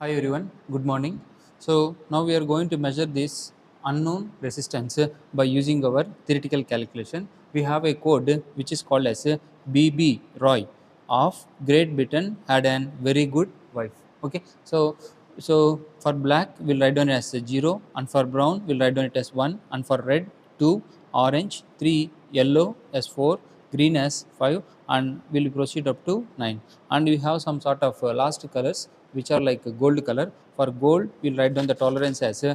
Hi everyone, good morning. So now we are going to measure this unknown resistance by using our theoretical calculation. We have a code which is called as BB Roy of Great Britain had an very good wife. Okay, so for black we'll write down it as 0, and for brown we'll write down it as 1, and for red 2, orange 3, yellow as 4, green as 5, and we'll proceed up to 9. And we have some sort of last colors which are like gold color. For gold we'll write down the tolerance as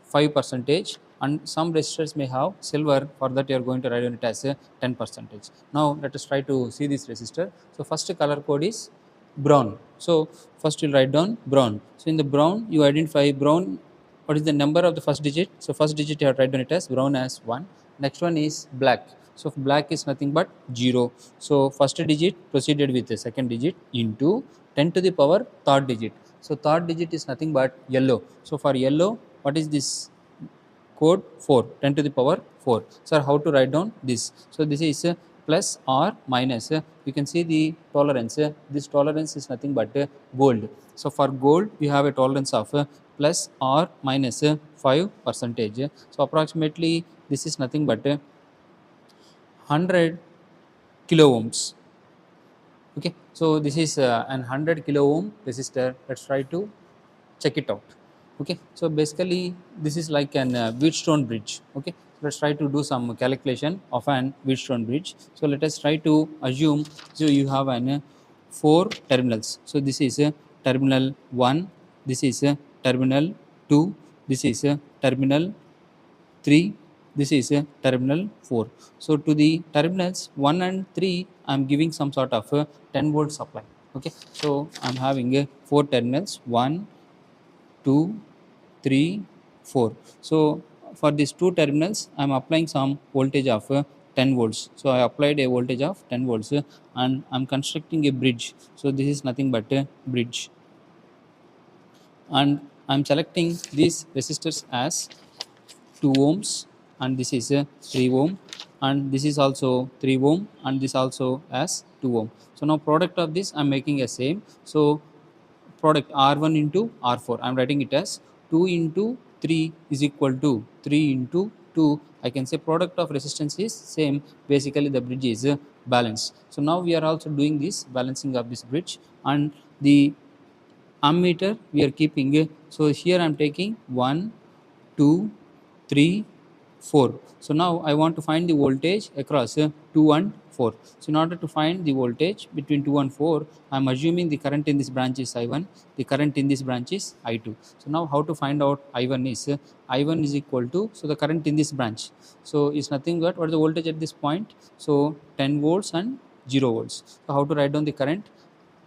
5 percentage, and some resistors may have silver. For that you are going to write down it as 10 percentage. Now let us try to see this resistor. So first color code is brown. So first you'll write down brown. So in the brown you identify brown, what is the number of the first digit. So first digit you have to write down it as brown as 1. Next one is black. So black is nothing but 0. So first digit proceeded with the second digit into 10 to the power third digit. So third digit is nothing but yellow. So for yellow, what is this code? 4, 10 to the power 4. Sir, how to write down this? So this is plus or minus. You can see the tolerance. This tolerance is nothing but gold. So for gold we have a tolerance of plus or minus 5 percentage. So approximately this is nothing but 100 kilo ohms. Okay, so this is an 100 kilo ohm resistor. Let's try to check it out. Okay, so basically this is like an Wheatstone bridge. Okay, so let's try to do some calculation of an Wheatstone bridge. So let us try to assume, so you have an 4 terminals. So this is terminal 1, this is terminal 2, this is terminal 3, this is a terminal 4. So to the terminals 1 and 3 I am giving some sort of a 10 volt supply. Okay, so I am having a 4 terminals, 1 2 3 4. So for these two terminals I am applying some voltage of 10 volts. So I applied a voltage of 10 volts and I am constructing a bridge. So this is nothing but a bridge, and I am selecting these resistors as 2 ohms, and this is a 3 ohm, and this is also 3 ohm, and this also as 2 ohm. So now product of this I am making a same. So product R1 into R4 I am writing it as 2 into 3 is equal to 3 into 2. I can say product of resistance is same. Basically the bridge is balanced. So now we are also doing this balancing of this bridge, and the ammeter we are keeping. So here I am taking 1 2 3 4. So now I want to find the voltage across 2 and 4. So in order to find the voltage between 2 and 4, I am assuming the current in this branch is I1, the current in this branch is I2. So now how to find out I1 is I1 is equal to, so the current in this branch, so is nothing but what is the voltage at this point. So 10 volts and 0 volts. So how to write down the current?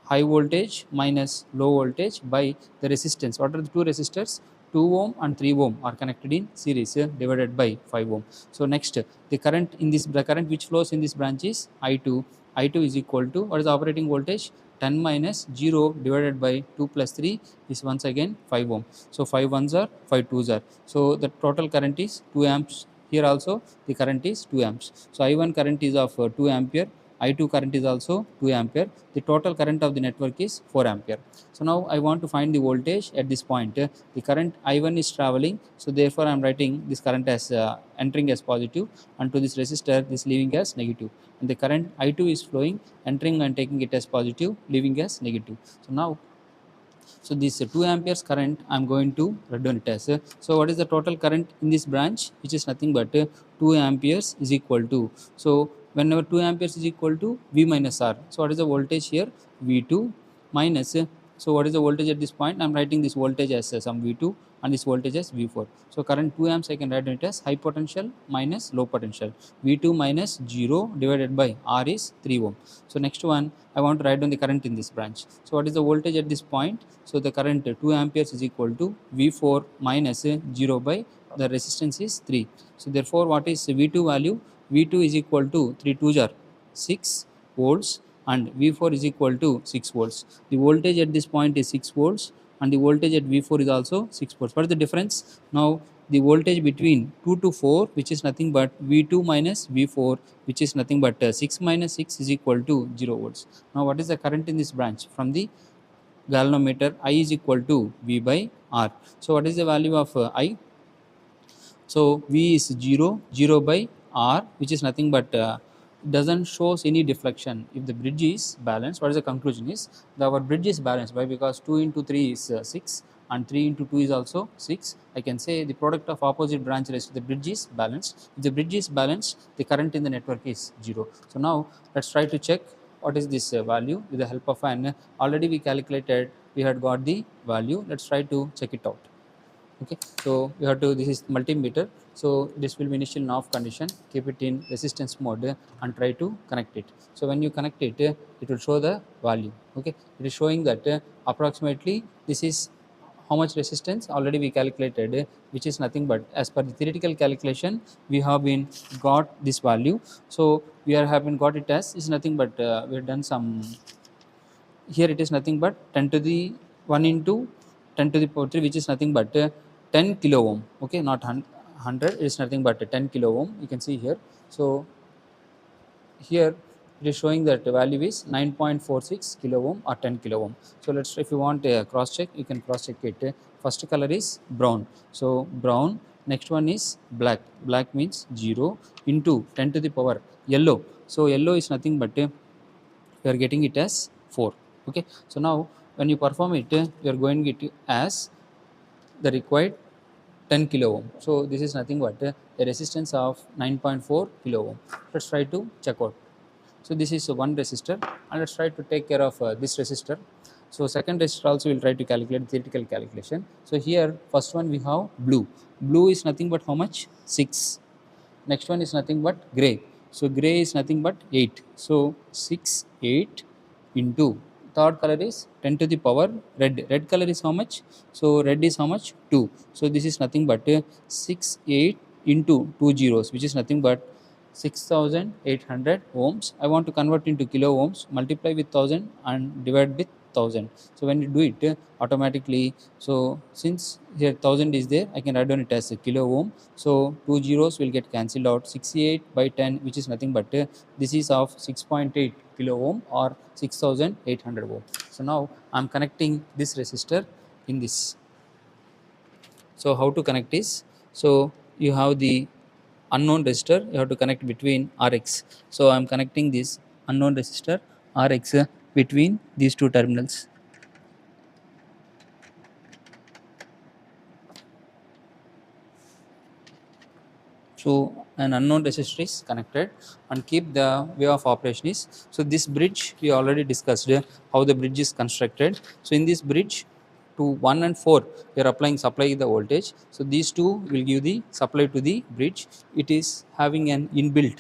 High voltage minus low voltage by the resistance. What are the two resistors? 2 ohm and 3 ohm are connected in series, divided by 5 ohm. So next, the current in this, the current which flows in this branch is I2. I2 is equal to, what is the operating voltage? 10 minus 0 divided by 2 plus 3 is once again 5 ohm. So 5 ones are 5 twos are. So the total current is 2 amps. Here also the current is 2 amps. So I1 current is of 2 ampere. I2 current is also 2 ampere. The total current of the network is 4 ampere. So now I want to find the voltage at this point. The current I1 is traveling, so therefore I am writing this current as entering as positive, and to this resistor this leaving as negative. And the current I2 is flowing, entering and taking it as positive, leaving as negative. So now, so this 2 amperes current I am going to write down it as. So what is the total current in this branch, which is nothing but 2 amperes is equal to. So whenever 2 amperes is equal to V minus R. So what is the voltage here? V2 minus, so what is the voltage at this point? I am writing this voltage as some V2 and this voltage as V4. So current 2 amps I can write it as high potential minus low potential. V2 minus 0 divided by R is 3 ohm. So next one I want to write down the current in this branch. So what is the voltage at this point? So the current 2 amperes is equal to V4 minus 0 by the resistance is 3. So therefore what is V2 value? V2 is equal to 3 2s are 6 volts, and V4 is equal to 6 volts. The voltage at this point is 6 volts, and the voltage at V4 is also 6 volts. What is the difference? Now the voltage between 2 to 4, which is nothing but V2 minus V4, which is nothing but 6 minus 6 is equal to 0 volts. Now what is the current in this branch? From the galvanometer I is equal to V by R. So what is the value of I? So V is 0, 0 by R, which is nothing but doesn't shows any deflection. If the bridge is balanced, what is the conclusion is our bridge is balanced. Why? Because 2 into 3 is 6 and 3 into 2 is also 6. I can say the product of opposite branch resistor, the bridge is balanced. If the bridge is balanced, the current in the network is 0. So now let's try to check what is this value with the help of an already we calculated, we had got the value. Let's try to check it out. Okay, so you have to, this is multimeter, so this will be initial off condition, keep it in resistance mode and try to connect it. So when you connect it, it will show the value. Okay, it is showing that approximately this is how much resistance already we calculated, which is nothing but as per the theoretical calculation we have been got this value. So we are having got it as is nothing but we have done some, here it is nothing but 10 to the 1 into 10 to the power 3, which is nothing but 10 kilo ohm. Okay, not 100, it is nothing but 10 kilo ohm, you can see here. So here it is showing that the value is 9.46 kilo ohm or 10 kilo ohm. So let's, if you want a cross check, you can cross check it. First color is brown, so brown. Next one is black, black means 0 into 10 to the power yellow. So yellow is nothing but we are getting it as 4. Okay, so now when you perform it, you are going it as the required 10 kilo ohm. So this is nothing but a resistance of 9.4 kilo ohm. Let's try to check out. So this is one resistor, and let's try to take care of this resistor. So second resistor also we will try to calculate theoretical calculation. So here first one we have blue. Blue is nothing but how much? 6. Next one is nothing but gray. So gray is nothing but 8. So 6, 8 into third color is 10 to the power red. Red color is how much? So red is how much? 2. So this is nothing but 6, 8 into 2 zeros, which is nothing but 6800 ohms. I want to convert into kilo ohms, multiply with 1000 and divide with 1000. So when you do it automatically, so since here 1000 is there, I can write down it as a kilo ohm. So 2 zeros will get cancelled out. 68 by 10, which is nothing but this is of 6.8 kilo ohm or 6800 ohm. So now I am connecting this resistor in this. So how to connect is, so you have the unknown resistor, you have to connect between Rx. So I am connecting this unknown resistor Rx between these two terminals. So an unknown resistor is connected, and keep the way of operation is, so this bridge we already discussed how the bridge is constructed. So in this bridge to 1 and 4 we are applying supply the voltage. So these two will give the supply to the bridge. It is having an inbuilt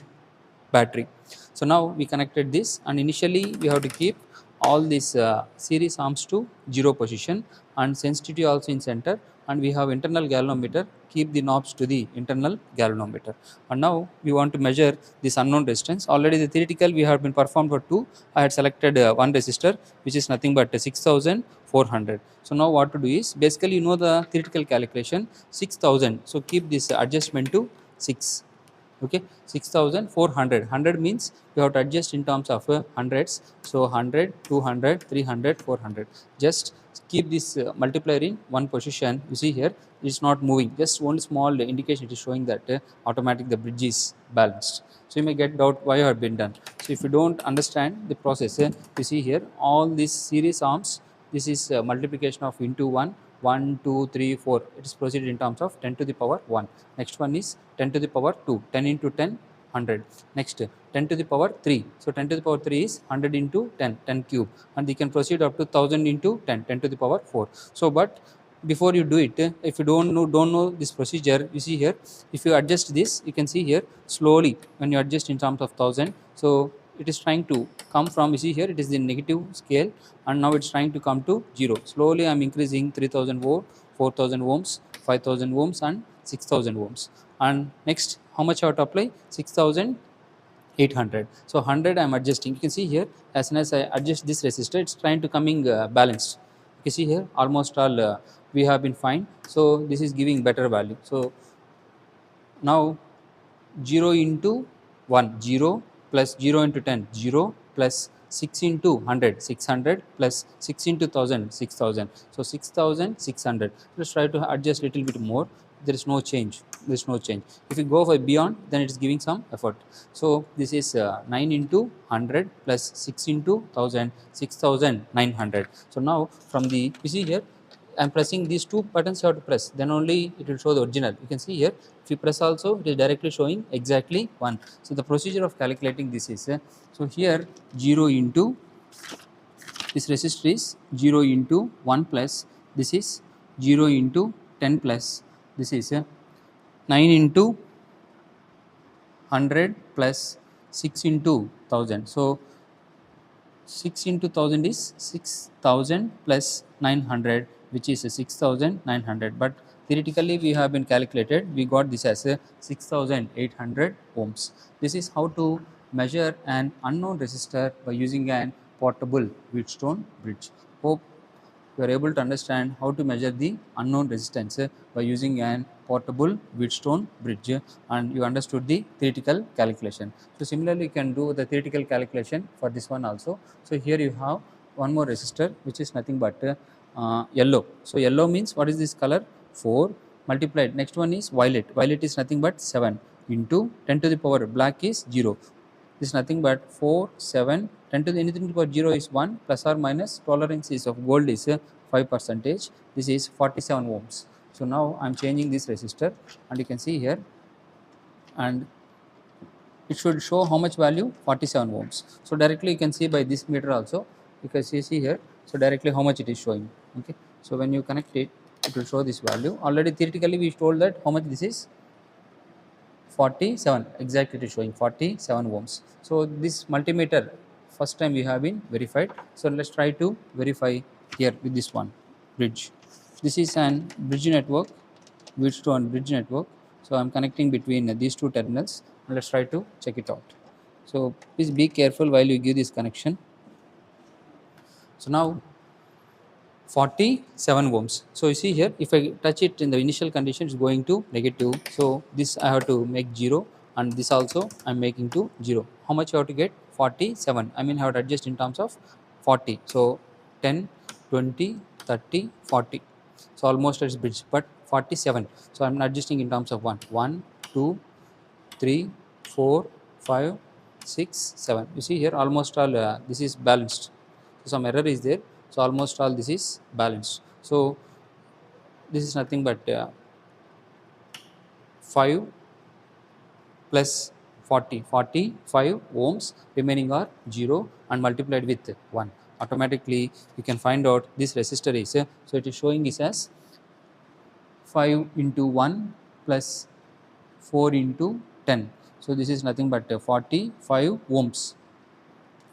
battery. So now we connected this, and initially we have to keep all these series arms to 0 position and sensitivity also in center, and we have internal galvanometer, keep the knobs to the internal galvanometer. And now we want to measure this unknown resistance. Already the theoretical we have been performed for 2. I had selected one resistor which is nothing but 6400. So now what to do is, basically you know the theoretical calculation 6000, so keep this adjustment to 6. Okay, 6400, 100 means you have to adjust in terms of hundreds. So 100, 200, 300, 400, just keep this multiplier in one position. You see here it is not moving, just one small indication it is showing that automatic the bridge is balanced. So you may get doubt why have been done. So if you don't understand the process, you see here all these series arms, this is multiplication of into 1, 1, 2, 3, 4. It is proceeded in terms of 10 to the power 1. Next one is 10 to the power 2. 10 into 10, 100. Next 10 to the power 3. So 10 to the power 3 is 100 into 10, 10 cube. And you can proceed up to 1000 into 10, 10 to the power 4. So but before you do it, if you don't know this procedure, you see here, if you adjust this, you can see here slowly when you adjust in terms of 1000. So it is trying to come from, you see here it is the negative scale, and now it's trying to come to 0. Slowly I'm increasing 3000 volt, 4000 ohms, 5000 ohms and 6000 ohms. And next how much I have to apply? 6800. So 100 I'm adjusting. You can see here as soon as I adjust this resistor, it's trying to coming balanced. You see here almost all we have been fine. So this is giving better value. So now 0 into 1, 0 plus 0 into 10, 0 plus 6 into 100, 600 plus 6 into 1000, 6000. So 6600. Let's try to adjust little bit more. There is no change. There is no change. If you go for beyond, then it is giving some effort. So this is 9 into 100 plus 6 into 1000, 6900. So now from the, you see here, I am pressing these two buttons you have to press, then only it will show the original. You can see here, if you press also, it is directly showing exactly 1. So the procedure of calculating this is, so here 0 into, this resistor is 0 into 1 plus, this is 0 into 10 plus, this is 9 into 100 plus 6 into 1000. So 6 into 1000 is 6000 plus 900, which is 6900, but theoretically we have been calculated, we got this as a 6800 ohms. This is how to measure an unknown resistor by using an portable Wheatstone bridge. Hope you are able to understand how to measure the unknown resistance by using an portable Wheatstone bridge, and you understood the theoretical calculation. So similarly, you can do the theoretical calculation for this one also. So here you have one more resistor, which is nothing but yellow. So yellow means, what is this color? 4 multiplied. Next one is violet. Violet is nothing but 7 into 10 to the power black is 0. This is nothing but 4, 7, 10 to the anything to the power 0 is 1, plus or minus tolerance is of gold is 5%. This is 47 ohms. So now I am changing this resistor, and you can see here, and it should show how much value? 47 ohms. So directly you can see by this meter also, because you see here, so directly how much it is showing. Okay. So when you connect it, it will show this value. Already theoretically we told that how much this is, 47, exactly it is showing 47 ohms. So this multimeter first time we have been verified. So let's try to verify here with this one bridge. This is an bridge network, Wheatstone bridge network. So I'm connecting between these two terminals, and let's try to check it out. So please be careful while you give this connection. So now 47 ohms. So you see here, if I touch it in the initial condition, it's going to negative. So this I have to make 0, and this also I'm making to 0. How much you have to get? 47. I mean, I have to adjust in terms of 40. So 10, 20, 30, 40. So almost it's bridge, but 47. So I'm adjusting in terms of 1, 2, 3, 4, 5, 6, 7. You see here, almost all this is balanced. So some error is there. So almost all this is balanced. So this is nothing but 5 plus 40, 45 ohms, remaining are 0 and multiplied with 1. Automatically you can find out this resistor is, so it is showing is as 5 into 1 plus 4 into 10. So this is nothing but 45 ohms,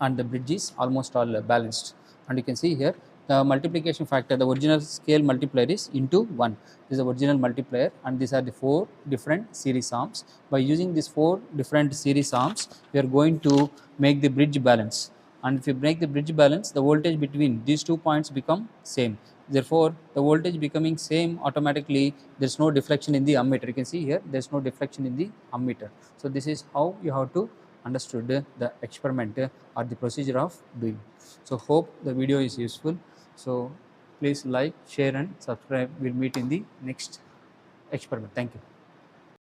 and the bridge is almost all balanced. And you can see here the multiplication factor, the original scale multiplier is into 1. This is the original multiplier, and these are the 4 different series arms. By using these 4 different series arms, we are going to make the bridge balance. And if you break the bridge balance, the voltage between these 2 points become same. Therefore, the voltage becoming same, automatically there is no deflection in the ammeter. You can see here there is no deflection in the ammeter. So this is how you have to understood the experiment or the procedure of doing. So hope the video is useful. So please like, share and subscribe. We'll meet in the next experiment. Thank you.